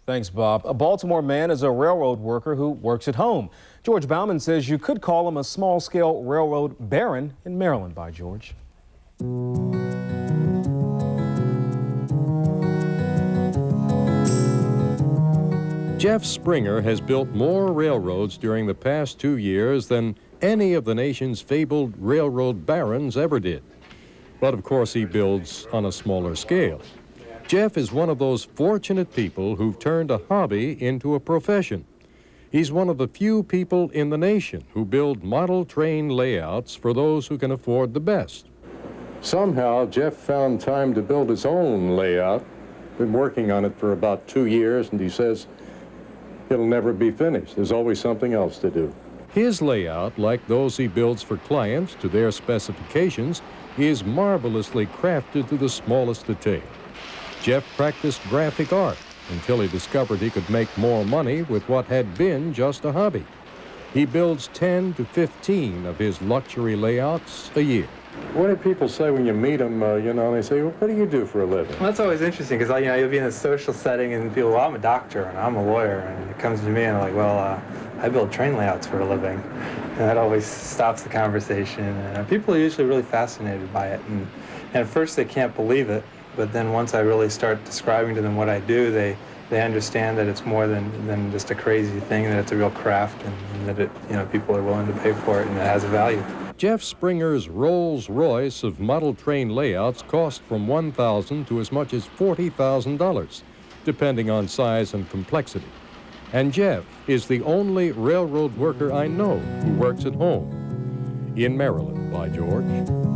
Thanks, Bob. A Baltimore man is a railroad worker who works at home. George Baumann says you could call him a small-scale railroad baron in Maryland. By George. Jeff Springer has built more railroads during the past 2 years than any of the nation's fabled railroad barons ever did. But of course he builds on a smaller scale. Jeff is one of those fortunate people who've turned a hobby into a profession. He's one of the few people in the nation who build model train layouts for those who can afford the best. Somehow Jeff found time to build his own layout. Been working on it for about 2 years, and he says it'll never be finished. There's always something else to do. His layout, like those he builds for clients to their specifications, is marvelously crafted to the smallest detail. Jeff practiced graphic art until he discovered he could make more money with what had been just a hobby. He builds 10 to 15 of his luxury layouts a year. What do people say when you meet them, they say, well, what do you do for a living? Well, that's always interesting because, you'll be in a social setting and people, well, I'm a doctor and I'm a lawyer. And it comes to me and I'm like, well, I build train layouts for a living. And that always stops the conversation. And people are usually really fascinated by it. And at first they can't believe it. But then once I really start describing to them what I do, they understand that it's more than just a crazy thing, that it's a real craft and that it, people are willing to pay for it and it has a value. Jeff Springer's Rolls-Royce of model train layouts cost from $1,000 to as much as $40,000, depending on size and complexity. And Jeff is the only railroad worker I know who works at home in Maryland. By George.